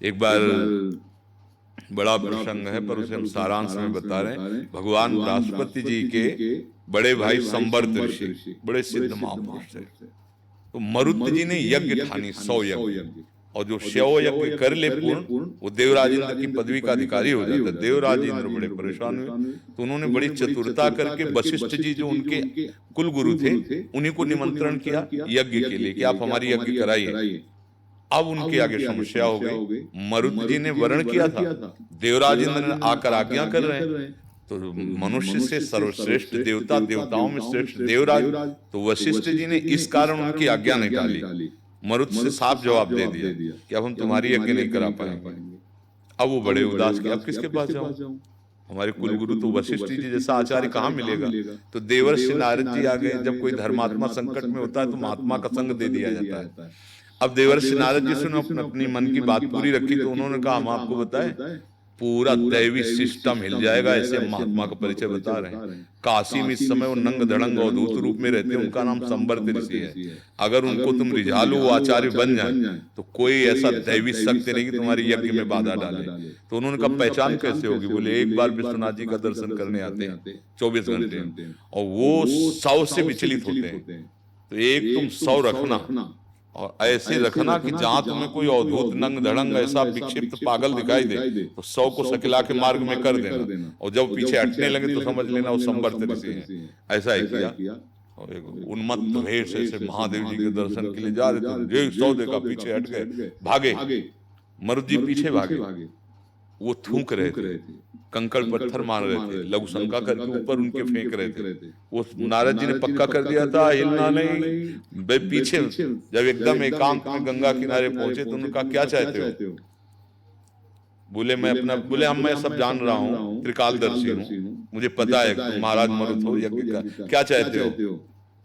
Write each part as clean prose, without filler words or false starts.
एक बार बड़ा प्रसंग है पर उसे हम सारांश में बता रहे हैं। भगवान बृहस्पति जी के बड़े भाई संवर्त ऋषि बड़े सिद्ध महापुरुष थे, तो मरुत जी ने यज्ञ ठानी 100 यज्ञ, और जो 100 यज्ञ कर ले पूर्ण वो देवराज इंद्र की पदवी का अधिकारी हो जाता है। देवराज इंद्र बड़े परेशान हुए, तो उन्होंने बड़ी चतुरता करके वशिष्ठ जी जो उनके कुल गुरु थे उन्हीं को निमंत्रण किया यज्ञ के लिए कि आप हमारी यज्ञ कराइए। अब उनके आगे समस्या हो गई। मरुत जी ने वर्ण किया था, देवराज इंद्र ने आकर आज्ञा कर रहे हैं, तो मनुष्य से सर्वश्रेष्ठ देवता, देवताओं में श्रेष्ठ देवराज, तो वशिष्ठ जी ने इस कारण उनकी आज्ञा नहीं टाली, मरुत से साफ जवाब दे दिया कि अब हम तुम्हारी यज्ञ नहीं करा पाएंगे। अब वो बड़े उदास कि अब किसके पास जाऊं, हमारे कुलगुरु तो वशिष्ठ जी जैसा आचार्य कहाँ मिलेगा। तो देवर्षि नारद जी आ गए। जब कोई धर्मात्मा संकट में होता है तो महात्मा का संग दे दिया जाता है। अब देवर्षि नारद जी से अपनी मन की बात पूरी रखी, तो उन्होंने कहा हम आपको बताएं, पूरा दैवी सिस्टम हिल जाएगा, ऐसे महात्मा का परिचय बता रहे हैं। काशी में इस समय वो नंग धड़ंग अवधूत रूप में रहते हैं, उनका नाम संवर्त ऋषि है। अगर उनको तुम रिझा लो, वो आचार्य बन जाए, तो कोई ऐसा दैवी शक्ति नहीं कि तुम्हारी यज्ञ में बाधा डाले। तो उन्होंने कहा पहचान कैसे होगी? बोले एक बार विश्वनाथ जी का दर्शन करने आते हैं 24 घंटे, और वो 100 से विचलित होते हैं। तो एक तुम 100 रखना, और ऐसे रखना कि जहां तुम्हें कोई अवधूत नंग धड़ंग ऐसा विक्षिप्त पागल दिखाई दे तो 100 को सकला के मार्ग में कर देना, और जब पीछे हटने लगे तो समझ लेना वो संवर्त ऋषि हैं। ऐसा ही किया, और एक उन्मत्त भेष से महादेव जी के दर्शन के लिए जा रहे थे, 100 देखा, पीछे हट गए, भागे। मरुत जी पीछे भागे, वो थूक रहे थे, कंकड़ पत्थर मार रहे थे, लघु शंका करके ऊपर उनके फेंक रहे थे। वो नारद जी ने पक्का कर दिया था हिलना नहीं। पीछे जब एकदम एकांत में गंगा किनारे पहुंचे तो उन्होंने कहा क्या चाहते हो? बोले मैं सब जान रहा हूँ, त्रिकालदर्शी हूँ, मुझे पता है तुम महाराज मरुत हो, यज्ञ का क्या चाहते हो?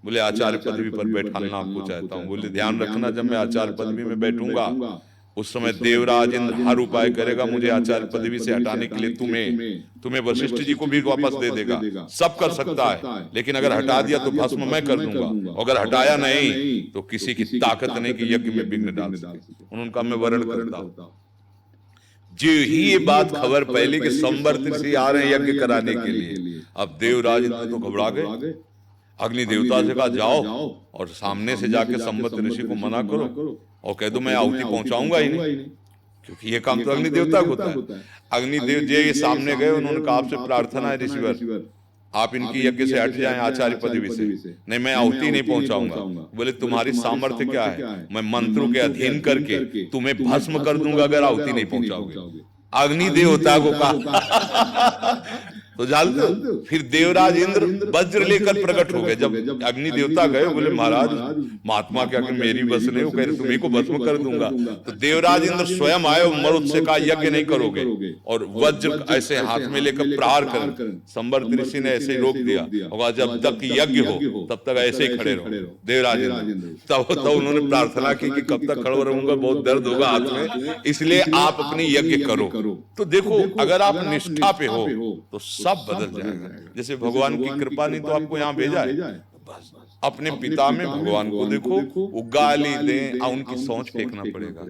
बोले आचार्य पदवी पर बैठाना आपको चाहता हूँ। बोले ध्यान रखना, जब मैं आचार्य पदवी में बैठूंगा उस समय देवराज इंद्र हर उपाय करेगा मुझे आचार्य पदवी से हटाने के लिए। तुम्हें वशिष्ठ जी को भी वापस दे देगा, सब कर सकता है, लेकिन अगर हटा दिया तो भस्म मैं कर दूंगा, अगर हटाया नहीं तो किसी की ताकत नहीं कि यज्ञ में विघ्न डाल सके। उन्होंने कहा मैं वर्ण करता हूं। जो ही ये बात खबर पहले कि संवर्त ऋषि आ रहे हैं यज्ञ कराने के लिए, अब देवराज इंद्र तो घबरा गए। अग्नि देवता से कहा जाओ और सामने से जाके संवर्त ऋषि को मना करो और कह दो मैं आहुति पहुंचाऊंगा ही नहीं, क्योंकि ये काम तो अग्नि देवता को होता है। अग्निदेव जी सामने गए, उन्होंने कहा आपसे प्रार्थना है ऋषिवर, आप इनकी यज्ञ से हट जाएं आचार्य पदवी से। नहीं मैं आहुति नहीं पहुंचाऊंगा। बोले तुम्हारी सामर्थ्य क्या है? मैं मंत्रों के अधीन करके तुम्हें भस्म कर दूंगा अगर आहुति नहीं पहुंचाओगे। अग्नि देवता को कहा तो जानते हो, फिर देवराज इंद्र वज्र लेकर प्रकट हो गए। जब अग्नि देवता गए बोले महाराज महात्मा क्या कि मेरी बस नहीं, वो कह रहे तुम्ही को भस्म कर दूंगा। तो देवराज इंद्र स्वयं आए, मरुत से कहा यज्ञ नहीं करोगे, और वज्र ऐसे हाथ में लेकर प्रहार कर। संवर्त ऋषि ने ऐसे ही रोक दिया, और जब तक यज्ञ हो तब तक ऐसे ही खड़े रहो देवराज इंद्र। तब उन्होंने प्रार्थना की कि कब तक खड़ा रहूंगा, बहुत दर्द होगा हाथ में, इसलिए आप अपनी यज्ञ करो। तो देखो अगर आप निष्ठा पे हो तो सब बदल जाएगा। जैसे भगवान की कृपा नहीं तो आपको यहाँ भेजा है, बस अपने पिता में भगवान को देखो, वो गाली दें उनकी सोच फेंकना पड़ेगा।